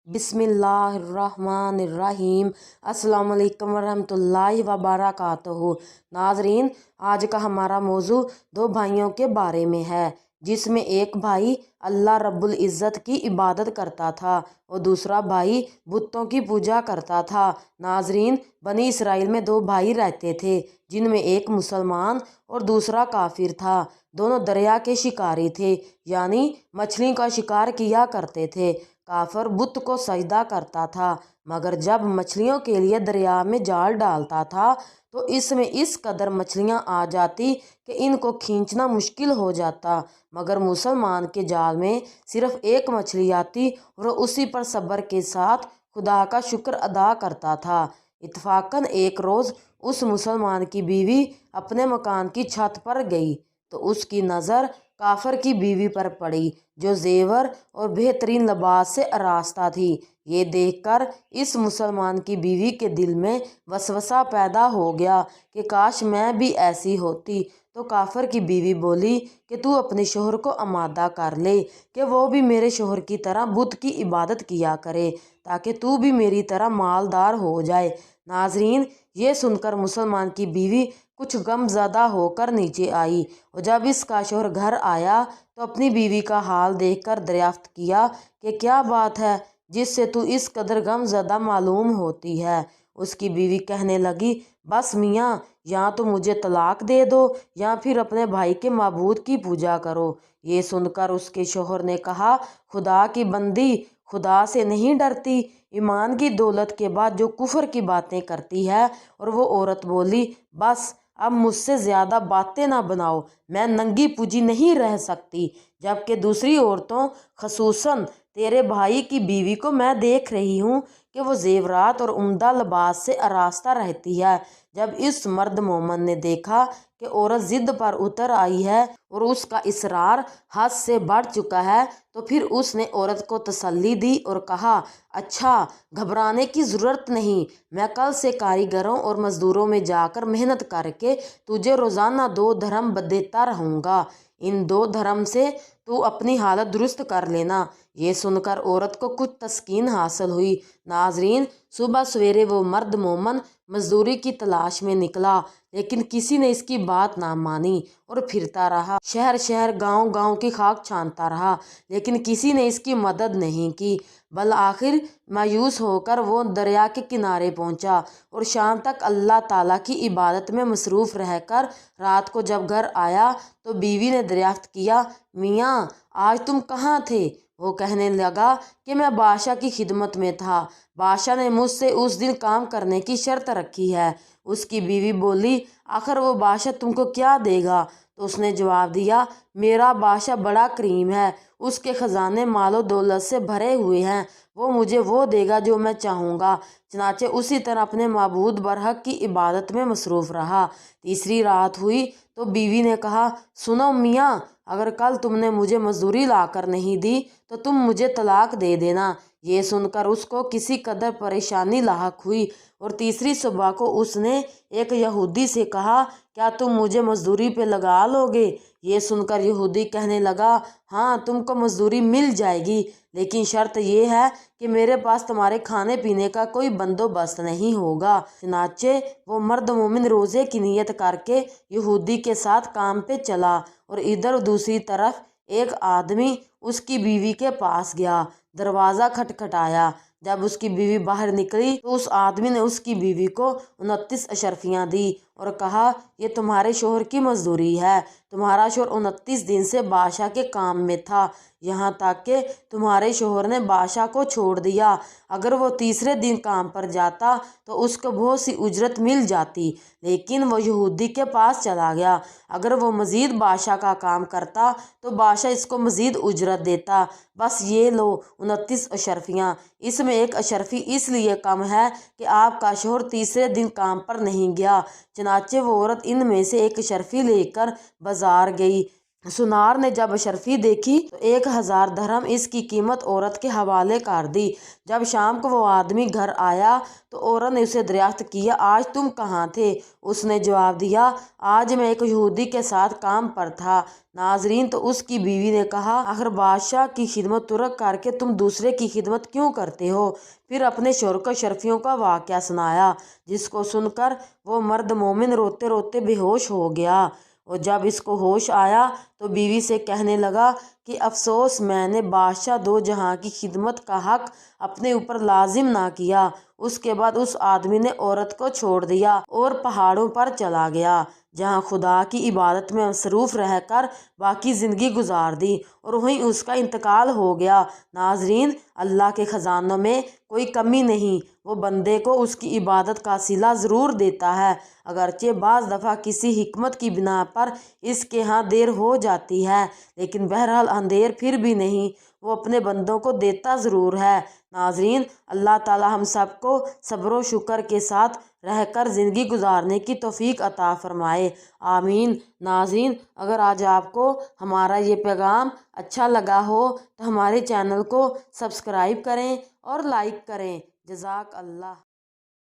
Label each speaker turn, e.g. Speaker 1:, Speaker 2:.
Speaker 1: बिस्मिल्लाहिर्रहमानिर्रहीम। अस्सलाम वालेकुम वरहमतुल्लाहि वबरकातुहू। नाजरीन, आज का हमारा मौजू दो भाइयों के बारे में है, जिसमें एक भाई अल्लाह रब्बुल इज़्ज़त की इबादत करता था और दूसरा भाई बुतों की पूजा करता था। नाजरीन, बनी इसराइल में दो भाई रहते थे, जिनमें एक मुसलमान और दूसरा काफिर था। दोनों दरिया के शिकारी थे, यानी मछली का शिकार किया करते थे। काफर बुत को सजदा करता था, मगर जब मछलियों के लिए दरिया में जाल डालता था तो इसमें इस कदर मछलियां आ जाती कि इनको खींचना मुश्किल हो जाता। मगर मुसलमान के जाल में सिर्फ एक मछली आती और उसी पर सब्र के साथ खुदा का शुक्र अदा करता था। इत्फाकन एक रोज़ उस मुसलमान की बीवी अपने मकान की छत पर गई तो उसकी नज़र काफर की बीवी पर पड़ी, जो जेवर और बेहतरीन लिबास से आरास्ता थी। ये देखकर इस मुसलमान की बीवी के दिल में वसवसा पैदा हो गया कि काश मैं भी ऐसी होती। तो काफर की बीवी बोली कि तू अपने शोहर को आमादा कर ले कि वो भी मेरे शोहर की तरह बुत की इबादत किया करे, ताकि तू भी मेरी तरह मालदार हो जाए। नाजरीन, ये सुनकर मुसलमान की बीवी कुछ गमज़दा होकर नीचे आई और जब इसका शोहर घर आया तो अपनी बीवी का हाल देखकर दरियाफ्त किया कि क्या बात है जिससे तू इस कदर गमज़दा मालूम होती है। उसकी बीवी कहने लगी, बस मियाँ, या तो मुझे तलाक दे दो या फिर अपने भाई के माबूद की पूजा करो। ये सुनकर उसके शोहर ने कहा, खुदा की बंदी, खुदा से नहीं डरती? ईमान की दौलत के बाद जो कुफर की बातें करती है। और वो औरत बोली, बस अब मुझसे ज़्यादा बातें ना बनाओ, मैं नंगी पूजी नहीं रह सकती। जबकि दूसरी औरतों, खसूसन तेरे भाई की बीवी को मैं देख रही हूँ कि वो जेवरात और उम्दा लिबास से आरास्ता रहती है। जब इस मर्द मोमन ने देखा कि औरत ज़िद पर उतर आई है और उसका इसरार हद से बढ़ चुका है, तो फिर उसने औरत को तसल्ली दी और कहा, अच्छा, घबराने की ज़रूरत नहीं, मैं कल से कारीगरों और मज़दूरों में जाकर मेहनत करके तुझे रोज़ाना 2 धर्म देता रहूँगा। इन 2 धर्म से तू अपनी हालत दुरुस्त कर लेना। ये सुनकर औरत को कुछ तस्कीन हासिल हुई। नाजरीन, सुबह सवेरे वो मर्द मोमन मजदूरी की तलाश में निकला, लेकिन किसी ने इसकी बात ना मानी और फिरता रहा। शहर शहर गांव गांव की खाक छानता रहा, लेकिन किसी ने इसकी मदद नहीं की। बल आखिर मायूस होकर वो दरिया के किनारे पहुंचा और शाम तक अल्लाह ताला की इबादत में मसरूफ़ रहकर रात को जब घर आया तो बीवी ने दरियाफ्त किया, मियाँ, आज तुम कहाँ थे? वो कहने लगा कि मैं बादशाह की खिदमत में था, बादशाह ने मुझसे उस दिन काम करने की शर्त रखी है। उसकी बीवी बोली, आखिर वो बादशाह तुमको क्या देगा? तो उसने जवाब दिया, मेरा बादशाह बड़ा करीम है, उसके ख़जाने मालो दौलत से भरे हुए हैं, वो मुझे वो देगा जो मैं चाहूँगा। चनाचे उसी तरह अपने माबूद बरहक की इबादत में मसरूफ़ रहा। तीसरी रात हुई तो बीवी ने कहा, सुनो मियाँ, अगर कल तुमने मुझे मजदूरी लाकर नहीं दी तो तुम मुझे तलाक दे देना। ये सुनकर उसको किसी कदर परेशानी लाहक हुई और तीसरी सुबह को उसने एक यहूदी से कहा, क्या तुम मुझे मजदूरी पे लगा लोगे? ये सुनकर यहूदी कहने लगा, हाँ, तुमको मजदूरी मिल जाएगी, लेकिन शर्त ये है कि मेरे पास तुम्हारे खाने पीने का कोई बंदोबस्त नहीं होगा। चनाचे वो मर्द मोमिन रोज़े की नीयत करके यहूदी के साथ काम पे चला और इधर दूसरी तरफ एक आदमी उसकी बीवी के पास गया। दरवाज़ा खटखटाया। जब उसकी बीवी बाहर निकली तो उस आदमी ने उसकी बीवी को 29 अशरफियाँ दी और कहा, ये तुम्हारे शोहर की मजदूरी है। तुम्हारा शोहर 29 दिन से बादशाह के काम में था, यहाँ तक कि तुम्हारे शोहर ने बादशाह को छोड़ दिया। अगर वो तीसरे दिन काम पर जाता तो उसको बहुत सी उजरत मिल जाती, लेकिन वो यहूदी के पास चला गया। अगर वो मज़ीद बादशाह का काम करता तो बादशाह इसको मज़ीद उजरत देता। बस ये लो 29 अशरफियाँ। इसमें एक अशरफी इसलिए कम है कि आपका शोहर तीसरे दिन काम पर नहीं गया। चनाचे वो औरत इनमें से एक अशरफी लेकर बाजार गई। सुनार ने जब अशरफी देखी तो 1000 दरहम इसकी कीमत औरत के हवाले कर दी। जब शाम को वो आदमी घर आया तो औरत ने उसे दरियाफ्त किया, आज तुम कहाँ थे? उसने जवाब दिया, आज मैं एक यहूदी के साथ काम पर था। नाजरीन, तो उसकी बीवी ने कहा, आखिर बादशाह की खिदमत तुरक करके तुम दूसरे की खिदमत क्यों करते हो? फिर अपने शौहर को अशरफियों का वाक़या सुनाया, जिसको सुनकर वो मर्द मोमिन रोते रोते बेहोश हो गया। और जब इसको होश आया तो बीवी से कहने लगा कि अफसोस, मैंने बादशाह दो जहां की खिदमत का हक अपने ऊपर लाजिम ना किया। उसके बाद उस आदमी ने औरत को छोड़ दिया और पहाड़ों पर चला गया, जहां खुदा की इबादत में मसरूफ़ रहकर बाकी ज़िंदगी गुजार दी और वहीं उसका इंतकाल हो गया। नाजरीन, अल्लाह के ख़जानों में कोई कमी नहीं, वो बंदे को उसकी इबादत का सिला ज़रूर देता है, अगरचे बाज़ दफ़ा किसी हिकमत की बिना पर इसके यहाँ देर हो जाती है, लेकिन बहरहाल अंधेर फिर भी नहीं, वो अपने बंदों को देता ज़रूर है। नाजरीन, अल्लाह ताला हम सब को सब्र व शुक्र के साथ रहकर ज़िंदगी गुजारने की तौफीक अता फ़रमाए, आमीन। नाजरीन, अगर आज आपको हमारा ये पैगाम अच्छा लगा हो तो हमारे चैनल को सब्सक्राइब करें और लाइक करें। जज़ाक अल्लाह।